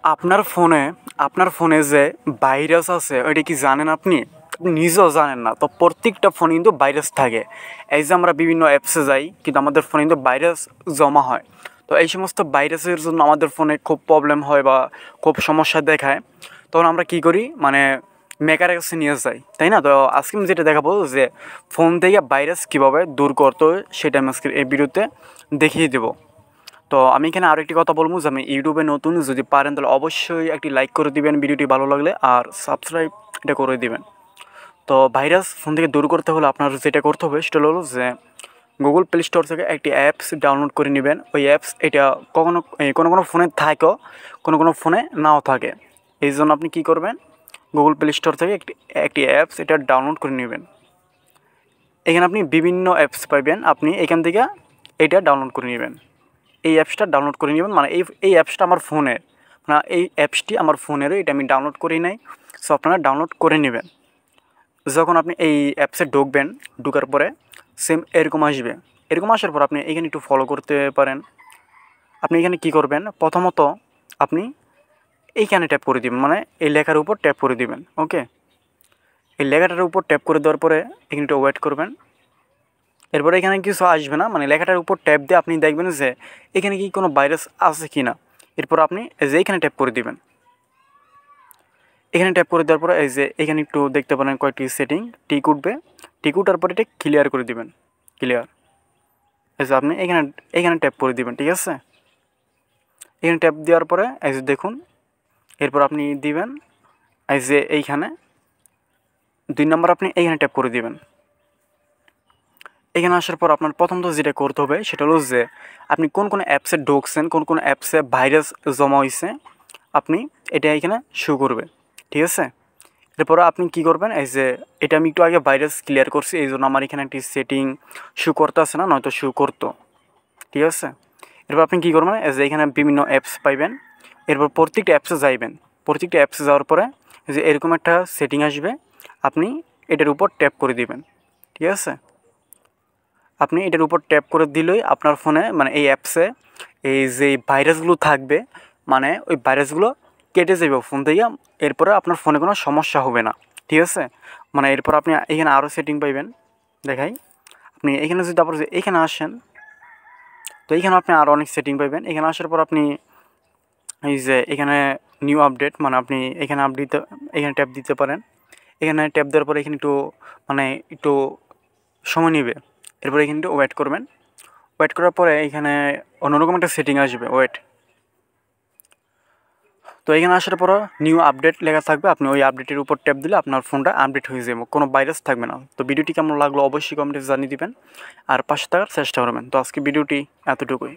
আপনার ফোনে যে ভাইরাস আছে ওইটা কি জানেন আপনি? আপনি নিজেও জানেন না। তো প্রত্যেকটা ফোনে কিন্তু ভাইরাস থাকে। এই যে আমরা বিভিন্ন অ্যাপসে যাই কিন্তু আমাদের ফোনে কিন্তু ভাইরাস জমা হয়। তো এই সমস্ত ভাইরাসের জন্য আমাদের ফোনে খুব প্রবলেম হয় বা খুব সমস্যা দেখায়। তখন আমরা কী করি, মানে মেকারের কাছে নিয়ে যাই, তাই না? তো আজকে আমি যেটা দেখাবো যে ফোন থেকে ভাইরাস কীভাবে দূর করতে হয় সেটা আমি আজকে এই ভিডিওতে দেখিয়ে দেবো। তো আমি এখানে আরও একটি কথা বলবো যে আমি ইউটিউবে নতুন, যদি পারেন তাহলে অবশ্যই একটি লাইক করে দিবেন ভিডিওটি ভালো লাগলে, আর সাবস্ক্রাইব এটা করে দিবেন। তো ভাইরাস ফোন থেকে দূর করতে হলে আপনার যেটা করতে হবে সেটা হলো যে গুগল প্লে স্টোর থেকে একটি অ্যাপস ডাউনলোড করে নেবেন। ওই অ্যাপস এটা কোনো ফোনে থাকেও, কোনো ফোনে নাও থাকে। এই জন্য আপনি কী করবেন, গুগল প্লে স্টোর থেকে একটি অ্যাপস এটা ডাউনলোড করে নেবেন। এখানে আপনি বিভিন্ন অ্যাপস পাবেন, আপনি এখান থেকে এটা ডাউনলোড করে নেবেন। এই অ্যাপসটা ডাউনলোড করে নেবেন, মানে এই অ্যাপসটা আমার ফোনের, মানে এই অ্যাপসটি আমার ফোনেরও, এটা আমি ডাউনলোড করি নাই। সো আপনারা ডাউনলোড করে নেবেন। যখন আপনি এই অ্যাপসে ঢুকবেন, ঢোকার পরে সেম এরকম আসবে। এরকম আসার পর আপনি এখানে একটু ফলো করতে পারেন। আপনি এখানে কী করবেন, প্রথমত আপনি এইখানে ট্যাপ করে দিবেন, মানে এই লেখার উপর ট্যাপ করে দিবেন। ওকে, এই লেখাটার উপর ট্যাপ করে দেওয়ার পরে এখানে একটু ওয়েট করবেন। এরপরে এখানে কিছু আসবে না, মানে লেখাটার উপর ট্যাপ দিয়ে আপনি দেখবেন যে এখানে কি কোনো ভাইরাস আছে কি না। এরপর আপনি এই যে এখানে ট্যাপ করে দিবেন। এখানে ট্যাপ করে দেওয়ার পরে এই যে এখানে একটু দেখতে পারেন কয়েকটি সেটিং টিক উঠবে। টিক উঠার পরে এটা ক্লিয়ার করে দিবেন। ক্লিয়ার, এই যে আপনি এখানে ট্যাপ করে দিবেন। ঠিক আছে, এখানে ট্যাপ দেওয়ার পরে এই যে দেখুন, এরপর আপনি দিবেন এই যে এইখানে 2 নম্বর আপনি এইখানে ট্যাপ করে দিবেন। এখানে আসার পর আপনার প্রথমত যেটা করতে হবে সেটা হলো যে আপনি কোন অ্যাপসে ঢুকছেন, কোন অ্যাপসে ভাইরাস জমা হয়েছে, আপনি এটা এখানে শো করবে। ঠিক আছে, এরপরে আপনি কী করবেন, এই যে এটা আমি একটু আগে ভাইরাস ক্লিয়ার করছি, এই জন্য আমার এখানে একটি সেটিং শো করতে আসে না, নয়তো শো করতো। ঠিক আছে, এরপর আপনি কী করবেন, এই যে এখানে বিভিন্ন অ্যাপস পাইবেন। এরপর প্রত্যেকটা অ্যাপসে যাইবেন। প্রত্যেকটা অ্যাপসে যাওয়ার পরে যে এরকম একটা সেটিং আসবে, আপনি এটার উপর ট্যাপ করে দিবেন। ঠিক আছে, আপনি এটার উপর ট্যাপ করে দিলেই আপনার ফোনে, মানে এই অ্যাপসে এই যে ভাইরাসগুলো থাকবে, মানে ওই ভাইরাসগুলো কেটে যাবে ফোন থেকে। এরপরে আপনার ফোনে কোনো সমস্যা হবে না। ঠিক আছে, মানে এরপর আপনি এখানে আরও সেটিং পাইবেন, দেখাই। আপনি এখানে যদি তারপর এখানে আসেন, তো এইখানে আপনি আরও অনেক সেটিং পাইবেন। এখানে আসার পর আপনি এই যে এখানে নিউ আপডেট, মানে আপনি এখানে এখানে ট্যাপ দিতে পারেন। এখানে ট্যাপ দেওয়ার পরে এখানে একটু সময় নেবে। এরপরে এখানে একটু ওয়েট করবেন। ওয়েট করার পরে এখানে অন্যরকম একটা সেটিং আসবে, ওয়েট। তো এখানে আসার পর নিউ আপডেট লেখা থাকবে, আপনি ওই আপডেটের উপর ট্যাপ দিলে আপনার ফোনটা আপডেট হয়ে যাবে, কোনো ভাইরাস থাকবে না। তো ভিডিওটি কেমন লাগলো অবশ্যই কমেন্টে জানিয়ে দিবেন, আর পাশে থাকার চেষ্টা করবেন। তো আজকে ভিডিওটি এতটুকুই।